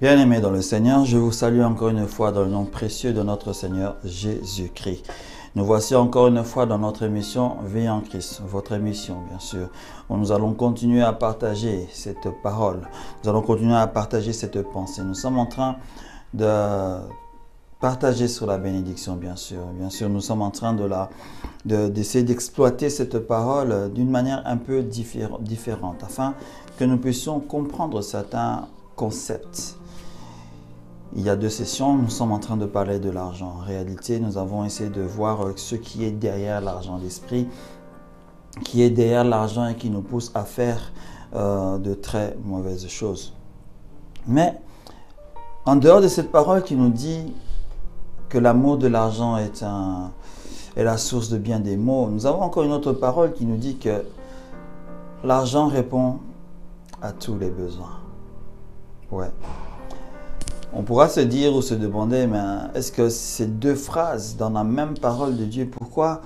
Bien-aimés dans le Seigneur, je vous salue encore une fois dans le nom précieux de notre Seigneur Jésus-Christ. Nous voici encore une fois dans notre émission Vie en Christ, votre émission bien sûr, où nous allons continuer à partager cette parole, nous allons continuer à partager cette pensée. Nous sommes en train de partager sur la bénédiction bien sûr. Bien sûr, nous sommes en train d'essayer d'exploiter cette parole d'une manière un peu différente afin que nous puissions comprendre certains concepts. Il y a 2 sessions, nous sommes en train de parler de l'argent. En réalité, nous avons essayé de voir ce qui est derrière l'argent, l'esprit qui est derrière l'argent et qui nous pousse à faire de très mauvaises choses. Mais en dehors de cette parole qui nous dit que l'amour de l'argent est la source de bien des maux, nous avons encore une autre parole qui nous dit que l'argent répond à tous les besoins. Ouais. On pourra se dire ou se demander, mais est-ce que ces 2 phrases dans la même parole de Dieu, pourquoi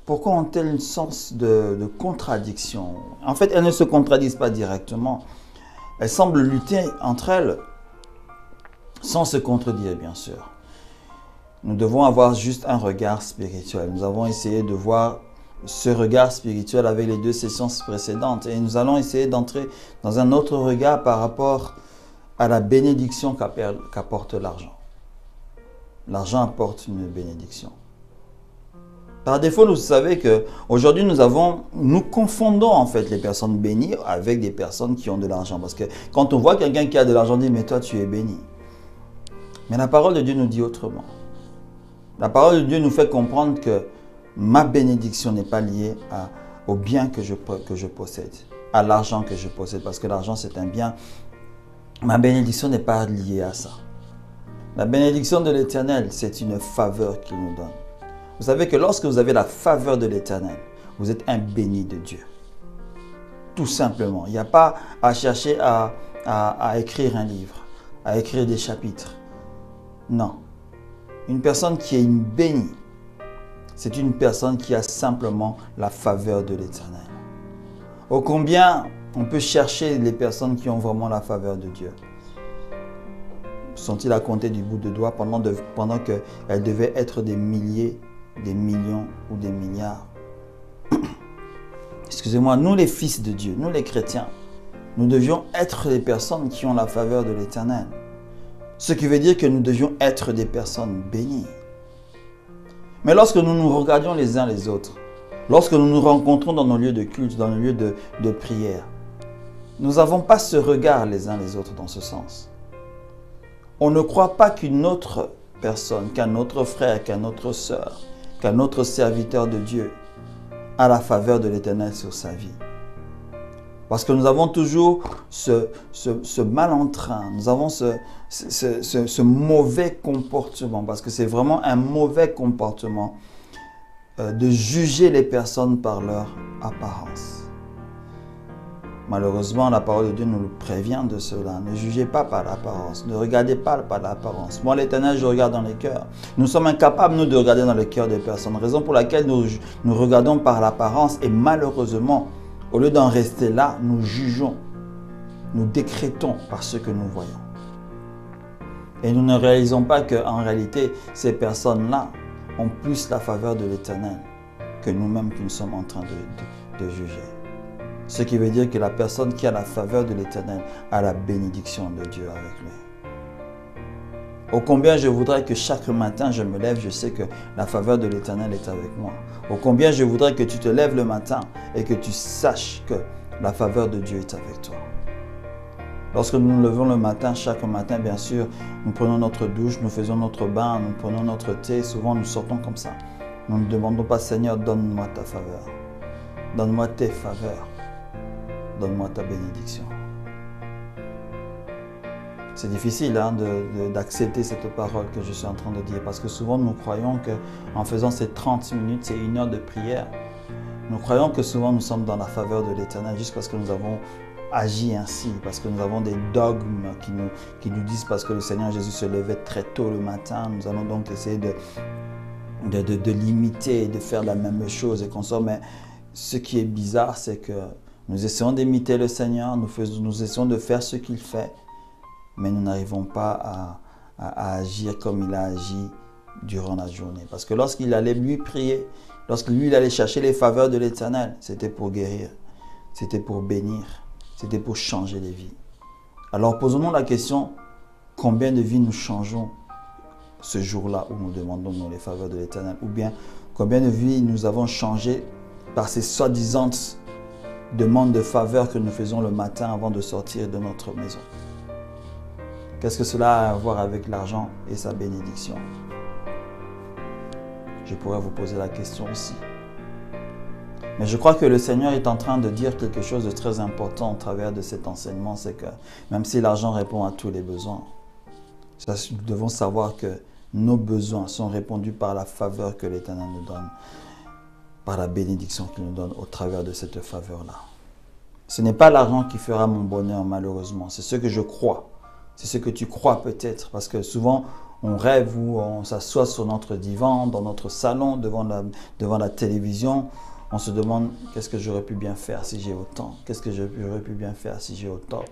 ont-elles un sens de contradiction? En fait, elles ne se contradisent pas directement. Elles semblent lutter entre elles sans se contredire, bien sûr. Nous devons avoir juste un regard spirituel. Nous avons essayé de voir ce regard spirituel avec les 2 sessions précédentes. Et nous allons essayer d'entrer dans un autre regard par rapport à la bénédiction qu'apporte l'argent. L'argent apporte une bénédiction. Par défaut, vous savez qu'aujourd'hui, nous confondons en fait les personnes bénies avec des personnes qui ont de l'argent. Parce que quand on voit quelqu'un qui a de l'argent, on dit « mais toi, tu es béni ». Mais la parole de Dieu nous dit autrement. La parole de Dieu nous fait comprendre que ma bénédiction n'est pas liée au bien que je possède, à l'argent que je possède, parce que l'argent c'est un bien. Ma bénédiction n'est pas liée à ça. La bénédiction de l'Éternel, c'est une faveur qu'il nous donne. Vous savez que lorsque vous avez la faveur de l'Éternel, vous êtes un béni de Dieu. Tout simplement. Il n'y a pas à chercher à écrire un livre, à écrire des chapitres. Non. Une personne qui est une bénie, c'est une personne qui a simplement la faveur de l'Éternel. Ô combien on peut chercher les personnes qui ont vraiment la faveur de Dieu. Sont-ils à compter du bout de doigt pendant qu'elles devaient être des milliers, des millions ou des milliards? Excusez-moi, nous les fils de Dieu, nous les chrétiens, nous devions être des personnes qui ont la faveur de l'Éternel. Ce qui veut dire que nous devions être des personnes bénies. Mais lorsque nous nous regardions les uns les autres, lorsque nous nous rencontrons dans nos lieux de culte, dans nos lieux de prière, nous n'avons pas ce regard les uns les autres dans ce sens. On ne croit pas qu'une autre personne, qu'un autre frère, qu'un autre sœur, qu'un autre serviteur de Dieu a la faveur de l'Éternel sur sa vie. Parce que nous avons toujours ce mal en train, nous avons ce mauvais comportement, parce que c'est vraiment un mauvais comportement de juger les personnes par leur apparence. Malheureusement, la parole de Dieu nous prévient de cela. Ne jugez pas par l'apparence. Ne regardez pas par l'apparence. Moi, l'Éternel, je regarde dans les cœurs. Nous sommes incapables, nous, de regarder dans les cœurs des personnes. Raison pour laquelle nous regardons par l'apparence. Et malheureusement, au lieu d'en rester là, nous jugeons. Nous décrétons par ce que nous voyons. Et nous ne réalisons pas qu'en réalité, ces personnes-là ont plus la faveur de l'Éternel que nous-mêmes qui nous sommes en train de juger. Ce qui veut dire que la personne qui a la faveur de l'Éternel a la bénédiction de Dieu avec lui. Ô combien je voudrais que chaque matin je me lève, je sais que la faveur de l'Éternel est avec moi. Ô combien je voudrais que tu te lèves le matin et que tu saches que la faveur de Dieu est avec toi. Lorsque nous nous levons le matin, chaque matin, bien sûr, nous prenons notre douche, nous faisons notre bain, nous prenons notre thé. Souvent, nous sortons comme ça. Nous ne demandons pas, Seigneur, donne-moi ta faveur. Donne-moi tes faveurs. Donne-moi ta bénédiction. C'est difficile d'accepter cette parole que je suis en train de dire parce que souvent nous croyons qu'en faisant ces 30 minutes, c'est 1 heure de prière. Nous croyons que souvent nous sommes dans la faveur de l'Éternel juste parce que nous avons agi ainsi, parce que nous avons des dogmes qui nous disent parce que le Seigneur Jésus se levait très tôt le matin. Nous allons donc essayer de l'imiter et de faire la même chose et qu'on sort. Mais ce qui est bizarre, c'est que nous essayons d'imiter le Seigneur, nous essayons de faire ce qu'il fait, mais nous n'arrivons pas à agir comme il a agi durant la journée. Parce que lorsqu'il allait lui prier, lorsque lui il allait chercher les faveurs de l'Éternel, c'était pour guérir, c'était pour bénir, c'était pour changer les vies. Alors posons-nous la question, combien de vies nous changeons ce jour-là où nous demandons les faveurs de l'Éternel? Ou bien combien de vies nous avons changé par ces soi-disant demandes de faveurs que nous faisons le matin avant de sortir de notre maison? Qu'est-ce que cela a à voir avec l'argent et sa bénédiction? Je pourrais vous poser la question aussi. Mais je crois que le Seigneur est en train de dire quelque chose de très important au travers de cet enseignement, c'est que même si l'argent répond à tous les besoins, nous devons savoir que nos besoins sont répondus par la faveur que l'Éternel nous donne, par la bénédiction qu'il nous donne au travers de cette faveur-là. Ce n'est pas l'argent qui fera mon bonheur, malheureusement. C'est ce que je crois. C'est ce que tu crois peut-être. Parce que souvent, on rêve ou on s'assoit sur notre divan, dans notre salon, devant la télévision. On se demande, qu'est-ce que j'aurais pu bien faire si j'ai autant? Qu'est-ce que j'aurais pu bien faire si j'ai autant?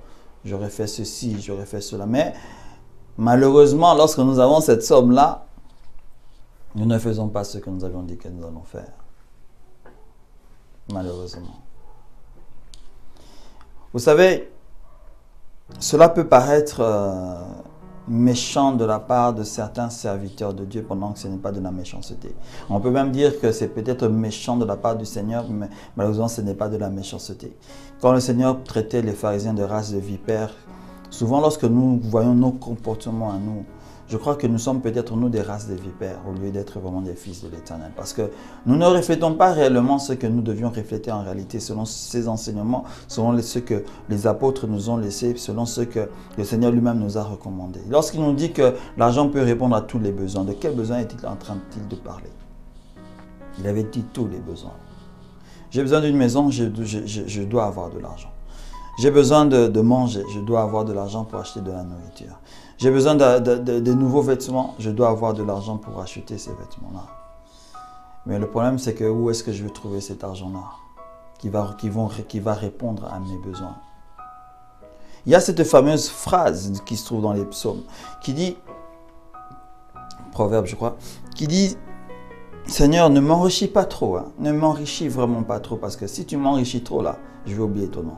J'aurais fait ceci, j'aurais fait cela. Mais malheureusement, lorsque nous avons cette somme-là, nous ne faisons pas ce que nous avions dit que nous allons faire. Malheureusement. Vous savez, cela peut paraître méchant de la part de certains serviteurs de Dieu pendant que ce n'est pas de la méchanceté. On peut même dire que c'est peut-être méchant de la part du Seigneur, mais malheureusement ce n'est pas de la méchanceté. Quand le Seigneur traitait les pharisiens de race de vipères, souvent lorsque nous voyons nos comportements à nous, je crois que nous sommes peut-être nous des races de vipères au lieu d'être vraiment des fils de l'Éternel. Parce que nous ne reflétons pas réellement ce que nous devions refléter en réalité selon ces enseignements, selon ce que les apôtres nous ont laissé, selon ce que le Seigneur lui-même nous a recommandé. Lorsqu'il nous dit que l'argent peut répondre à tous les besoins, de quel besoin est-il en train de parler? Il avait dit tous les besoins. J'ai besoin d'une maison, je dois avoir de l'argent. J'ai besoin de manger, je dois avoir de l'argent pour acheter de la nourriture. J'ai besoin de nouveaux vêtements, je dois avoir de l'argent pour acheter ces vêtements-là. Mais le problème, c'est que où est-ce que je vais trouver cet argent-là qui va répondre à mes besoins? Il y a cette fameuse phrase qui se trouve dans les psaumes, qui dit, proverbe je crois, qui dit, Seigneur, ne m'enrichis pas trop, hein, ne m'enrichis vraiment pas trop, parce que si tu m'enrichis trop là, je vais oublier ton nom.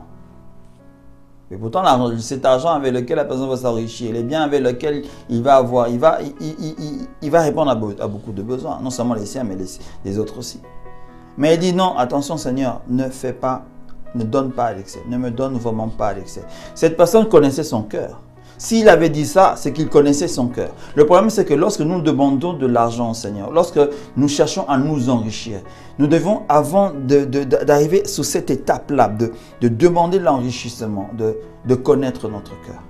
Et pourtant, cet argent avec lequel la personne va s'enrichir, les biens avec lesquels il va avoir, il va répondre à beaucoup de besoins, non seulement les siens, mais les autres aussi. Mais il dit non, attention Seigneur, ne donne pas à l'excès, ne me donne vraiment pas à l'excès. Cette personne connaissait son cœur. S'il avait dit ça, c'est qu'il connaissait son cœur. Le problème, c'est que lorsque nous demandons de l'argent au Seigneur, lorsque nous cherchons à nous enrichir, nous devons, avant d'arriver sur cette étape-là, de demander l'enrichissement, de connaître notre cœur.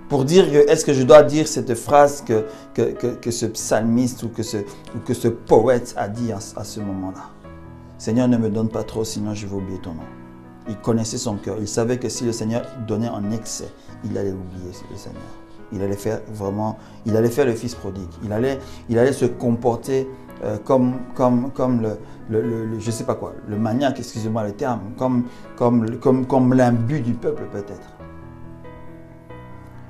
Pour dire, est-ce que je dois dire cette phrase que ce psalmiste ou que ce poète a dit à ce moment-là? Seigneur, ne me donne pas trop, sinon je vais oublier ton nom. Il connaissait son cœur. Il savait que si le Seigneur donnait en excès, il allait oublier le Seigneur. Il allait faire le fils prodigue. Il allait se comporter comme je sais pas quoi, le maniaque, excusez-moi le terme, comme l'imbu du peuple peut-être.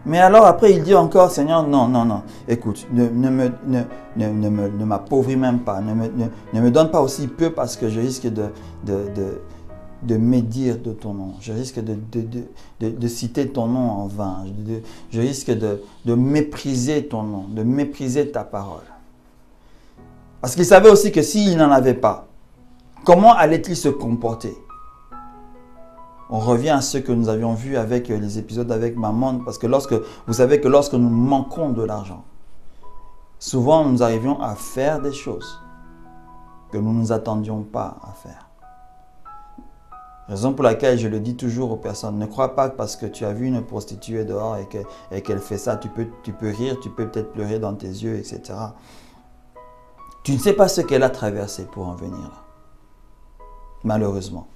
Mais alors après il dit encore, Seigneur, non, écoute, ne m'appauvris même pas, ne me donne pas aussi peu parce que je risque de médire de ton nom. Je risque de citer ton nom en vain. Je risque de mépriser ton nom, de mépriser ta parole. Parce qu'il savait aussi que s'il n'en avait pas, comment allait-il se comporter? On revient à ce que nous avions vu avec les épisodes avec Mammon, parce que vous savez que lorsque nous manquons de l'argent, souvent nous arrivions à faire des choses que nous ne nous attendions pas à faire. Raison pour laquelle je le dis toujours aux personnes, ne crois pas que parce que tu as vu une prostituée dehors et qu'elle fait ça, tu peux rire, tu peux peut-être pleurer dans tes yeux, etc. Tu ne sais pas ce qu'elle a traversé pour en venir là. Malheureusement.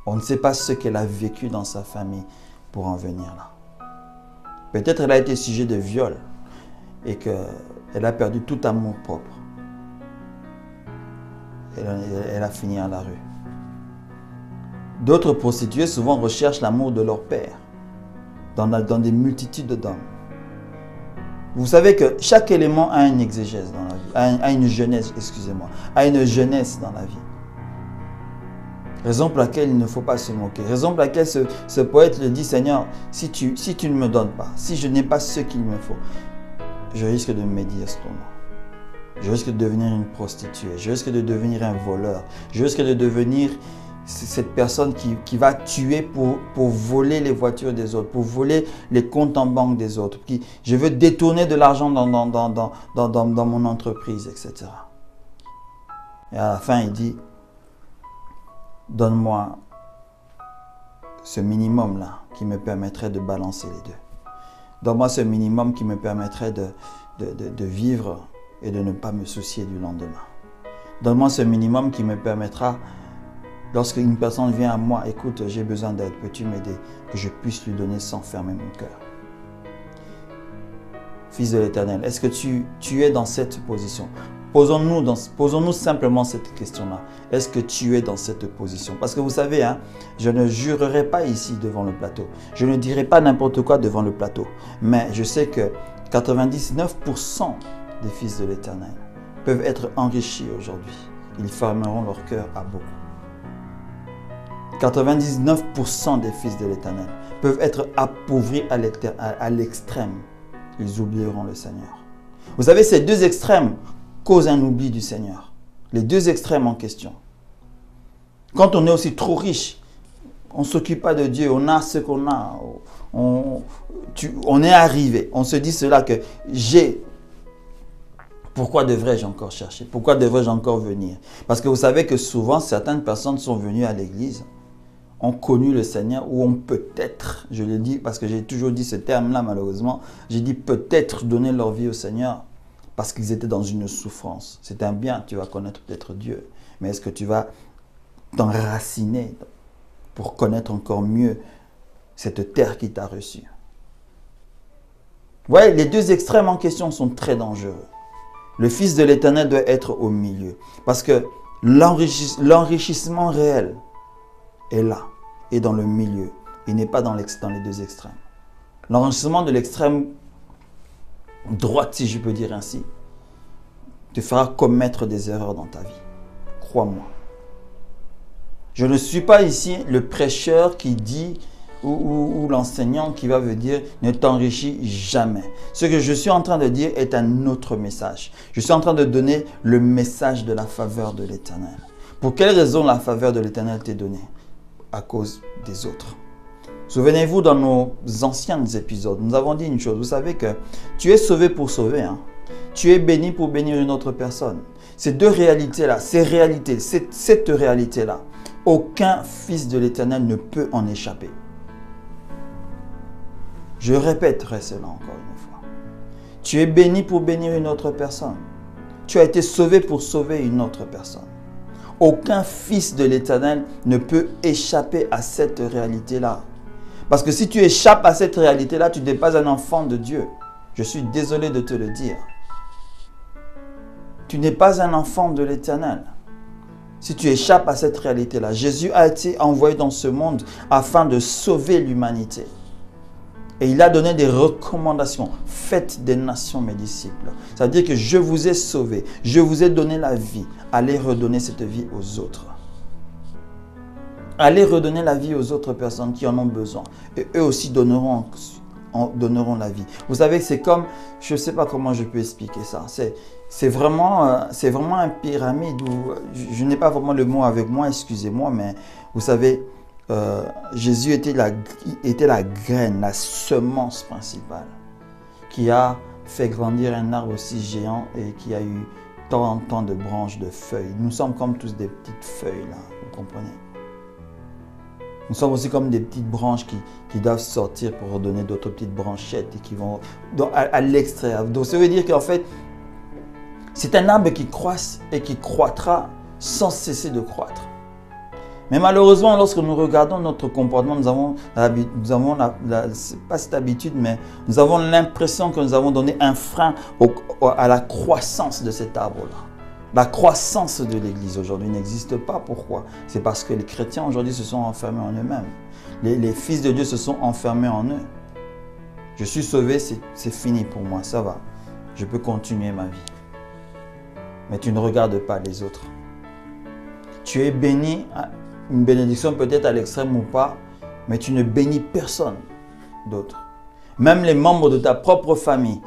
On ne sait pas ce qu'elle a vécu dans sa famille pour en venir là. Peut-être elle a été sujet de viol et qu'elle a perdu tout amour propre. Elle a fini à la rue. D'autres prostituées souvent recherchent l'amour de leur père. dans des multitudes d'hommes. Vous savez que chaque élément a une exégèse dans la vie, a une genèse, excusez-moi, a une jeunesse dans la vie. Raison pour laquelle il ne faut pas se moquer. Raison pour laquelle ce poète le dit, Seigneur, si tu ne me donnes pas, si je n'ai pas ce qu'il me faut, je risque de me médire ce tournant. Je risque de devenir une prostituée. Je risque de devenir un voleur. Je risque de devenir cette personne qui va tuer pour voler les voitures des autres, pour voler les comptes en banque des autres. Je veux détourner de l'argent dans mon entreprise, etc. Et à la fin, il dit, donne-moi ce minimum-là qui me permettrait de balancer les deux. Donne-moi ce minimum qui me permettrait de vivre et de ne pas me soucier du lendemain. Donne-moi ce minimum qui me permettra, lorsqu'une personne vient à moi, écoute, j'ai besoin d'aide, peux-tu m'aider? Que je puisse lui donner sans fermer mon cœur. Fils de l'Éternel, est-ce que tu es dans cette position? Posons-nous simplement cette question-là. Est-ce que tu es dans cette position? Parce que vous savez, hein, je ne jurerai pas ici devant le plateau. Je ne dirai pas n'importe quoi devant le plateau. Mais je sais que 99% des fils de l'Éternel peuvent être enrichis aujourd'hui. Ils fermeront leur cœur à beaucoup. 99% des fils de l'Éternel peuvent être appauvris à l'extrême. Ils oublieront le Seigneur. Vous savez, ces deux extrêmes causent un oubli du Seigneur. Les deux extrêmes en question. Quand on est aussi trop riche, on ne s'occupe pas de Dieu, on a ce qu'on a. On est arrivé. On se dit cela que j'ai. Pourquoi devrais-je encore chercher? Pourquoi devrais-je encore venir? Parce que vous savez que souvent, certaines personnes sont venues à l'église, ont connu le Seigneur, ou ont peut-être, je le dis parce que j'ai toujours dit ce terme-là malheureusement, j'ai dit peut-être donner leur vie au Seigneur parce qu'ils étaient dans une souffrance. C'est un bien, tu vas connaître peut-être Dieu, mais est-ce que tu vas t'enraciner pour connaître encore mieux cette terre qui t'a reçu? Ouais, les deux extrêmes en question sont très dangereux. Le Fils de l'Éternel doit être au milieu. Parce que l'enrichissement réel est là, et dans le milieu. Il n'est pas dans les deux extrêmes. L'enrichissement de l'extrême droite, si je peux dire ainsi, te fera commettre des erreurs dans ta vie. Crois-moi. Je ne suis pas ici le prêcheur qui dit ou l'enseignant qui va vous dire ne t'enrichis jamais. Ce que je suis en train de dire est un autre message. Je suis en train de donner le message de la faveur de l'Éternel. Pour quelle raison la faveur de l'Éternel t'est donnée? À cause des autres. Souvenez-vous, dans nos anciens épisodes, nous avons dit une chose. Vous savez que tu es sauvé pour sauver. Hein? Tu es béni pour bénir une autre personne. Ces deux réalités-là, cette réalité-là, aucun fils de l'Éternel ne peut en échapper. Je répéterai cela encore une fois. Tu es béni pour bénir une autre personne. Tu as été sauvé pour sauver une autre personne. Aucun fils de l'Éternel ne peut échapper à cette réalité-là. Parce que si tu échappes à cette réalité-là, tu n'es pas un enfant de Dieu. Je suis désolé de te le dire. Tu n'es pas un enfant de l'Éternel. Si tu échappes à cette réalité-là, Jésus a été envoyé dans ce monde afin de sauver l'humanité. Et il a donné des recommandations. Faites des nations mes disciples. Ça veut dire que je vous ai sauvés. Je vous ai donné la vie. Allez redonner cette vie aux autres. Allez redonner la vie aux autres personnes qui en ont besoin. Et eux aussi donneront la vie. Vous savez, c'est comme, je ne sais pas comment je peux expliquer ça. C'est vraiment un pyramide où, je n'ai pas vraiment le mot avec moi, excusez-moi, mais vous savez, Jésus était la graine, la semence principale qui a fait grandir un arbre aussi géant et qui a eu tant de branches, de feuilles. Nous sommes comme tous des petites feuilles là, vous comprenez? Nous sommes aussi comme des petites branches qui doivent sortir pour redonner d'autres petites branchettes et qui vont à l'extérieur. Donc ça veut dire qu'en fait, c'est un arbre qui croît et qui croîtra sans cesser de croître. Mais malheureusement, lorsque nous regardons notre comportement, nous avons pas cette habitude, mais nous avons l'impression que nous avons donné un frein à la croissance de cet arbre-là. La croissance de l'Église aujourd'hui n'existe pas. Pourquoi? C'est parce que les chrétiens aujourd'hui se sont enfermés en eux-mêmes. Les fils de Dieu se sont enfermés en eux. Je suis sauvé, c'est fini pour moi, ça va. Je peux continuer ma vie. Mais tu ne regardes pas les autres. Tu es béni, une bénédiction peut-être à l'extrême ou pas, mais tu ne bénis personne d'autre. Même les membres de ta propre famille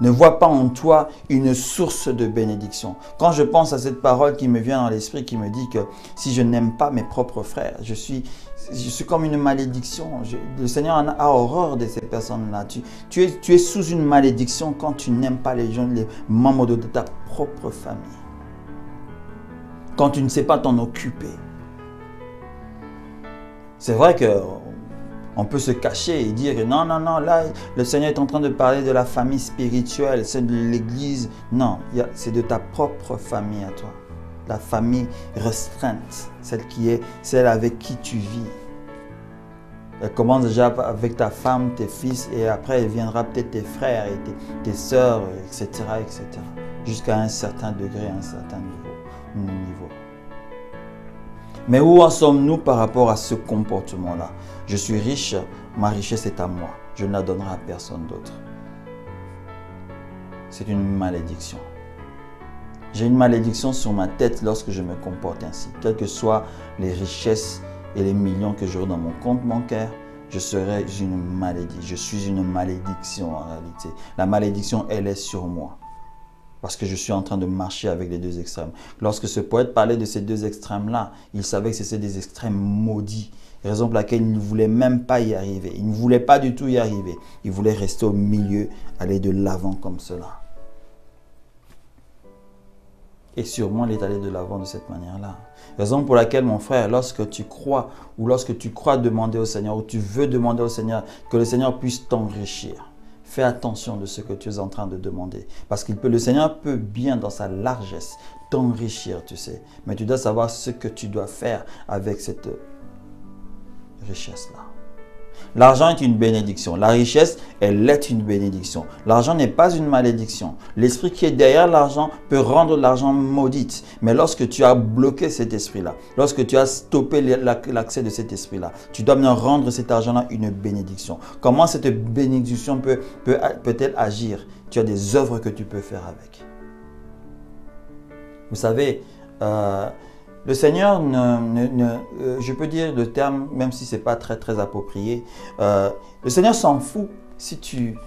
ne voient pas en toi une source de bénédiction. Quand je pense à cette parole qui me vient dans l'esprit, qui me dit que si je n'aime pas mes propres frères, je suis comme une malédiction. Le Seigneur a horreur de ces personnes-là. Tu es sous une malédiction quand tu n'aimes pas les gens, les membres de ta propre famille. Quand tu ne sais pas t'en occuper. C'est vrai que on peut se cacher et dire que non, là, le Seigneur est en train de parler de la famille spirituelle, c'est de l'église. Non, c'est de ta propre famille à toi. La famille restreinte, celle avec qui tu vis. Elle commence déjà avec ta femme, tes fils, et après, elle viendra peut-être tes frères et tes sœurs, etc., etc. Jusqu'à un certain degré, un certain niveau. Mais où en sommes-nous par rapport à ce comportement-là? Je suis riche, ma richesse est à moi. Je ne la donnerai à personne d'autre. C'est une malédiction. J'ai une malédiction sur ma tête lorsque je me comporte ainsi. Quelles que soient les richesses et les millions que j'aurai dans mon compte bancaire, je serai une malédiction. Je suis une malédiction en réalité. La malédiction, elle est sur moi. Parce que je suis en train de marcher avec les deux extrêmes. Lorsque ce poète parlait de ces deux extrêmes-là, il savait que c'était des extrêmes maudits. Raison pour laquelle il ne voulait même pas y arriver. Il ne voulait pas du tout y arriver. Il voulait rester au milieu, aller de l'avant comme cela. Et sûrement, il est allé de l'avant de cette manière-là. Raison pour laquelle, mon frère, lorsque tu crois, ou lorsque tu crois demander au Seigneur, ou tu veux demander au Seigneur, que le Seigneur puisse t'enrichir, fais attention de ce que tu es en train de demander. Parce que le Seigneur peut bien, dans sa largesse, t'enrichir, tu sais. Mais tu dois savoir ce que tu dois faire avec cette richesse-là. L'argent est une bénédiction. La richesse, elle est une bénédiction. L'argent n'est pas une malédiction. L'esprit qui est derrière l'argent peut rendre l'argent maudite. Mais lorsque tu as bloqué cet esprit-là, lorsque tu as stoppé l'accès de cet esprit-là, tu dois bien rendre cet argent-là une bénédiction. Comment cette bénédiction peut-elle agir? Tu as des œuvres que tu peux faire avec. Vous savez, le Seigneur, je peux dire le terme, même si ce n'est pas très approprié, le Seigneur s'en fout si tu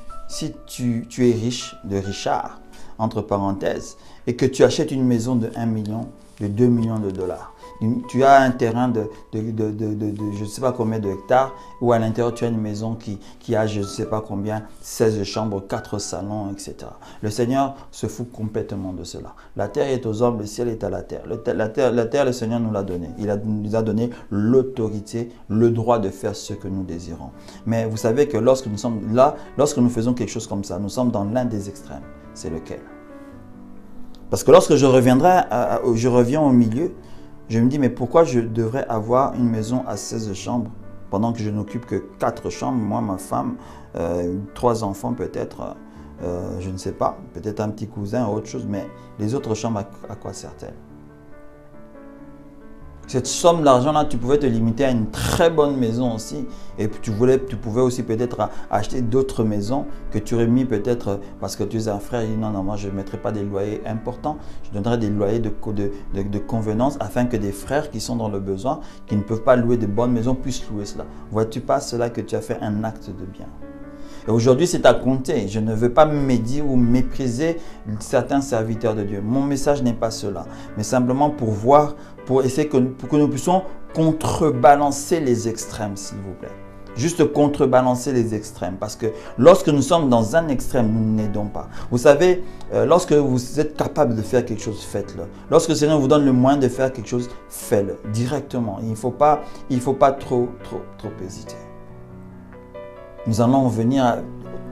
es riche, de Richard, entre parenthèses, et que tu achètes une maison de 1 million, de 2 millions de dollars. Tu as un terrain de je ne sais pas combien de hectares, où à l'intérieur tu as une maison qui a je ne sais pas combien, 16 chambres, 4 salons, etc. Le Seigneur se fout complètement de cela. La terre est aux hommes, le ciel est à la terre. La terre, le Seigneur nous l'a donnée. Il nous a donné l'autorité, le droit de faire ce que nous désirons. Mais vous savez que lorsque nous sommes là, lorsque nous faisons quelque chose comme ça, nous sommes dans l'un des extrêmes. C'est lequel? Parce que lorsque je reviens au milieu, je me dis, mais pourquoi je devrais avoir une maison à 16 chambres pendant que je n'occupe que 4 chambres, moi, ma femme, 3 enfants peut-être, je ne sais pas, peut-être un petit cousin, autre chose, mais les autres chambres, à quoi servent-elles? Cette somme d'argent-là, tu pouvais te limiter à une très bonne maison aussi. Et tu pouvais aussi peut-être acheter d'autres maisons que tu aurais mis peut-être parce que tu es un frère. Il dit non, moi je ne mettrai pas des loyers importants. Je donnerai des loyers de convenance afin que des frères qui sont dans le besoin, qui ne peuvent pas louer de bonnes maisons, puissent louer cela. Vois-tu pas cela que tu as fait un acte de bien? Et aujourd'hui, c'est à compter. Je ne veux pas médire ou mépriser certains serviteurs de Dieu. Mon message n'est pas cela, mais simplement pour essayer que nous puissions contrebalancer les extrêmes, s'il vous plaît. Juste contrebalancer les extrêmes. Parce que lorsque nous sommes dans un extrême, nous n'aidons pas. Vous savez, lorsque vous êtes capable de faire quelque chose, faites-le. Lorsque le Seigneur vous donne le moyen de faire quelque chose, faites-le directement. Il ne faut pas trop hésiter. Nous allons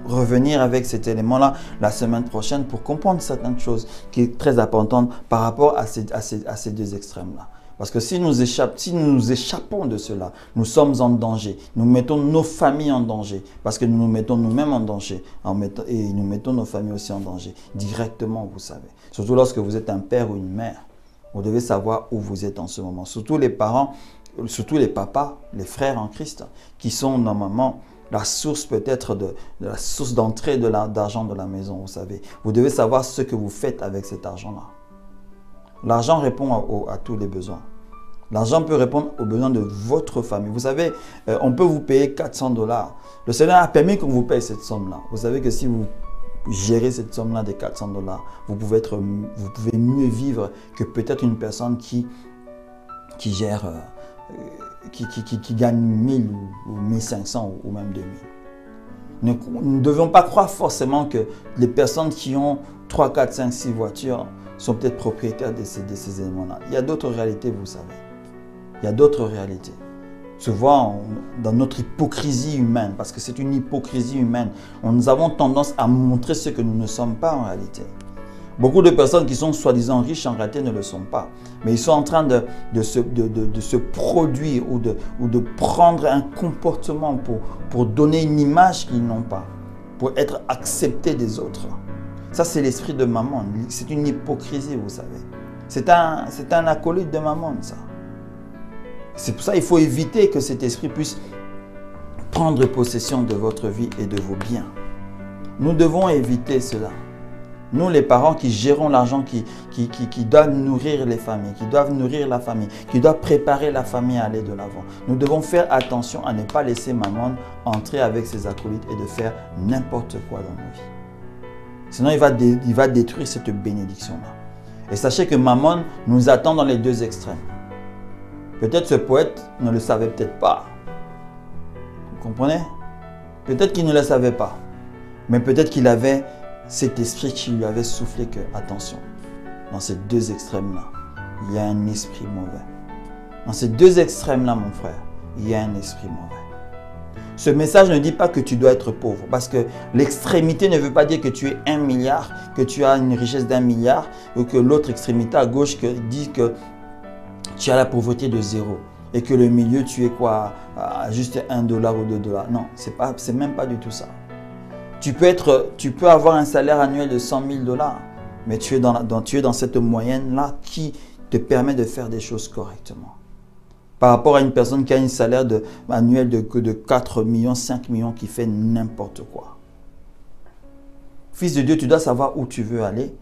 revenir avec cet élément-là la semaine prochaine pour comprendre certaines choses qui est très importante par rapport à ces deux extrêmes-là. Parce que si nous nous échappons de cela, nous sommes en danger. Nous mettons nos familles en danger. Parce que nous nous mettons nous-mêmes en danger. Et nous mettons nos familles aussi en danger. Directement, vous savez. Surtout lorsque vous êtes un père ou une mère. Vous devez savoir où vous êtes en ce moment. Surtout les parents, surtout les papas, les frères en Christ, qui sont normalement la source peut-être de la source d'entrée d'argent de la maison, vous savez. Vous devez savoir ce que vous faites avec cet argent-là. L'argent répond à tous les besoins. L'argent peut répondre aux besoins de votre famille. Vous savez, on peut vous payer 400 $. Le Seigneur a permis qu'on vous paye cette somme-là. Vous savez que si vous gérez cette somme-là de 400 $, vous pouvez mieux vivre que peut-être une personne qui gère, qui gagne 1000 ou 1500 ou même 2000. Nous ne devons pas croire forcément que les personnes qui ont 3, 4, 5, 6 voitures sont peut-être propriétaires de ces éléments-là. Il y a d'autres réalités, vous savez. Il y a d'autres réalités. Souvent, dans notre hypocrisie humaine, parce que c'est une hypocrisie humaine, nous avons tendance à montrer ce que nous ne sommes pas en réalité. Beaucoup de personnes qui sont soi-disant riches, en réalité, ne le sont pas. Mais ils sont en train de se produire ou de prendre un comportement pour donner une image qu'ils n'ont pas, pour être acceptés des autres. Ça, c'est l'esprit de Mammon. C'est une hypocrisie, vous savez. C'est un acolyte de Mammon, ça. C'est pour ça qu'il faut éviter que cet esprit puisse prendre possession de votre vie et de vos biens. Nous devons éviter cela. Nous, les parents qui gérons l'argent, qui doivent nourrir les familles, qui doivent nourrir la famille, qui doivent préparer la famille à aller de l'avant. Nous devons faire attention à ne pas laisser Mammon entrer avec ses acolytes et de faire n'importe quoi dans nos vies. Sinon, il va détruire cette bénédiction-là. Et sachez que Mammon nous attend dans les deux extrêmes. Peut-être ce poète ne le savait peut-être pas. Vous comprenez? Peut-être qu'il ne le savait pas. Mais peut-être qu'il avait cet esprit qui lui avait soufflé que, attention, dans ces deux extrêmes-là, il y a un esprit mauvais. Dans ces deux extrêmes-là, mon frère, il y a un esprit mauvais. Ce message ne dit pas que tu dois être pauvre, parce que l'extrémité ne veut pas dire que tu es 1 milliard, que tu as une richesse d'1 milliard, ou que l'autre extrémité à gauche dit que tu as la pauvreté de 0 et que le milieu, tu es quoi, juste 1 $ ou 2 $. Non, c'est même pas du tout ça. Tu peux avoir un salaire annuel de 100 000 $, mais tu es dans cette moyenne-là qui te permet de faire des choses correctement. Par rapport à une personne qui a un salaire annuel de 4 millions, 5 millions, qui fait n'importe quoi. Fils de Dieu, tu dois savoir où tu veux aller,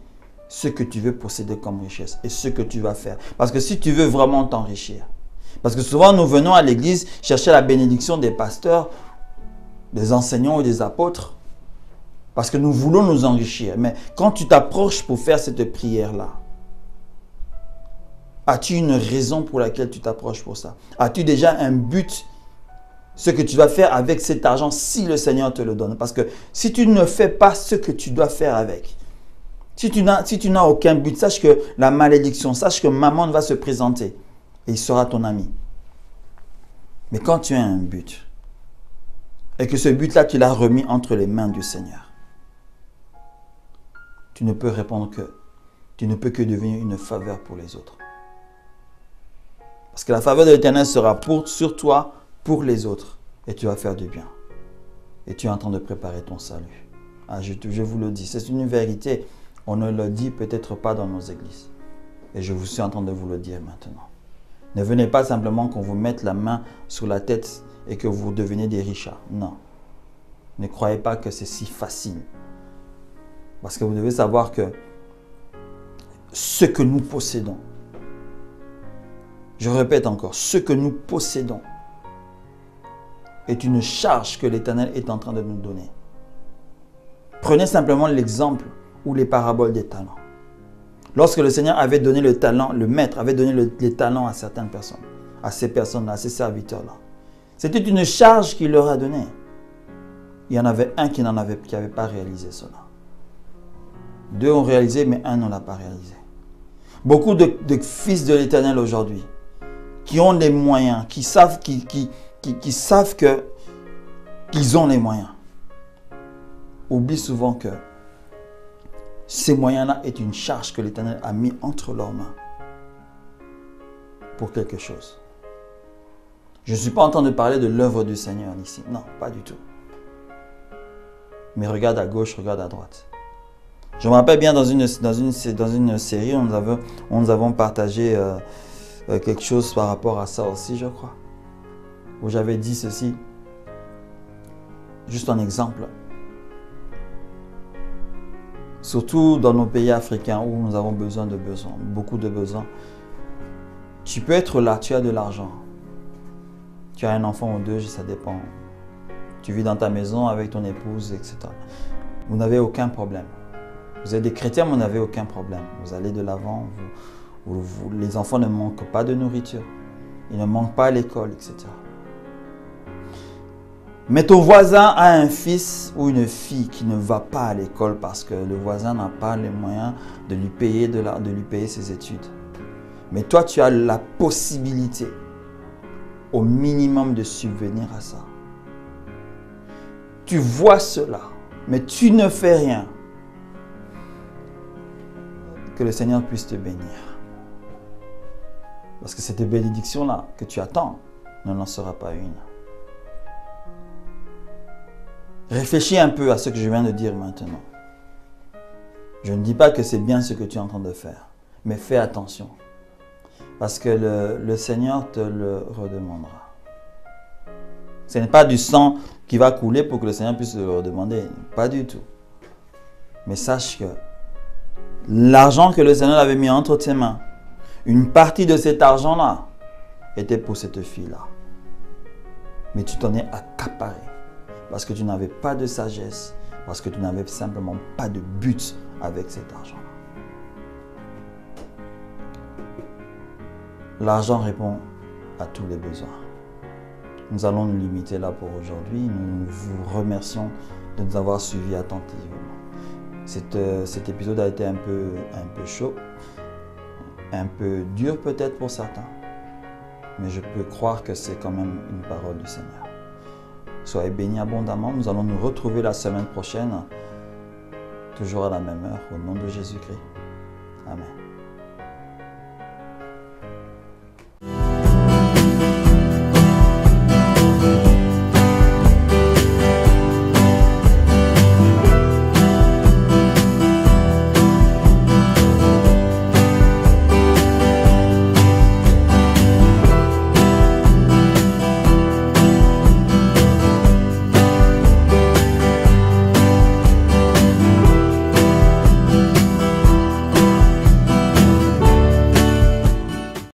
ce que tu veux posséder comme richesse et ce que tu vas faire. Parce que si tu veux vraiment t'enrichir, parce que souvent nous venons à l'église chercher la bénédiction des pasteurs, des enseignants ou des apôtres, parce que nous voulons nous enrichir. Mais quand tu t'approches pour faire cette prière-là, as-tu une raison pour laquelle tu t'approches pour ça? As-tu déjà un but, ce que tu vas faire avec cet argent si le Seigneur te le donne? Parce que si tu ne fais pas ce que tu dois faire avec, si tu n'as aucun but, sache que la malédiction, sache que Mammon va se présenter et il sera ton ami. Mais quand tu as un but et que ce but-là, tu l'as remis entre les mains du Seigneur, tu ne peux répondre que, tu ne peux que devenir une faveur pour les autres. Parce que la faveur de l'Éternel sera sur toi, pour les autres, et tu vas faire du bien. Et tu es en train de préparer ton salut. Ah, je vous le dis, c'est une vérité. On ne le dit peut-être pas dans nos églises. Et je suis en train de vous le dire maintenant. Ne venez pas simplement qu'on vous mette la main sur la tête et que vous devenez des richards. Non. Ne croyez pas que c'est si facile. Parce que vous devez savoir que ce que nous possédons, je répète encore, ce que nous possédons est une charge que l'Éternel est en train de nous donner. Prenez simplement l'exemple ou les paraboles des talents. Lorsque le Seigneur avait donné le talent, le maître avait donné les talents à certaines personnes, à ces personnes-là, à ces serviteurs-là. C'était une charge qu'il leur a donnée. Il y en avait un qui n'avait pas réalisé cela. 2 ont réalisé, mais un ne l'a pas réalisé. Beaucoup de fils de l'Éternel aujourd'hui, qui ont les moyens, qui savent qu'ils ont les moyens, oublient souvent que ces moyens-là est une charge que l'Éternel a mis entre leurs mains pour quelque chose. Je ne suis pas en train de parler de l'œuvre du Seigneur ici. Non, pas du tout. Mais regarde à gauche, regarde à droite. Je me rappelle bien dans une série, nous avons partagé quelque chose par rapport à ça aussi, je crois. Où j'avais dit ceci. Juste un exemple. Surtout dans nos pays africains où nous avons beaucoup de besoins. Tu peux être là, tu as de l'argent. Tu as un enfant ou deux, ça dépend. Tu vis dans ta maison avec ton épouse, etc. Vous n'avez aucun problème. Vous êtes des chrétiens, mais vous n'avez aucun problème. Vous allez de l'avant. Les enfants ne manquent pas de nourriture. Ils ne manquent pas à l'école, etc. Mais ton voisin a un fils ou une fille qui ne va pas à l'école parce que le voisin n'a pas les moyens de lui payer ses études. Mais toi, tu as la possibilité au minimum de subvenir à ça. Tu vois cela, mais tu ne fais rien. Que le Seigneur puisse te bénir. Parce que cette bénédiction-là que tu attends n'en sera pas une. Réfléchis un peu à ce que je viens de dire maintenant. Je ne dis pas que c'est bien ce que tu es en train de faire, mais fais attention. Parce que le Seigneur te le redemandera. Ce n'est pas du sang qui va couler pour que le Seigneur puisse le redemander. Pas du tout. Mais sache que l'argent que le Seigneur avait mis entre tes mains, une partie de cet argent-là était pour cette fille-là. Mais tu t'en es accaparé. Parce que tu n'avais pas de sagesse. Parce que tu n'avais simplement pas de but avec cet argent-là. L'argent répond à tous les besoins. Nous allons nous limiter là pour aujourd'hui. Nous vous remercions de nous avoir suivis attentivement. Cet épisode a été un peu chaud, un peu dur peut-être pour certains, mais je peux croire que c'est quand même une parole du Seigneur. Soyez bénis abondamment. Nous allons nous retrouver la semaine prochaine, toujours à la même heure, au nom de Jésus-Christ. Amen.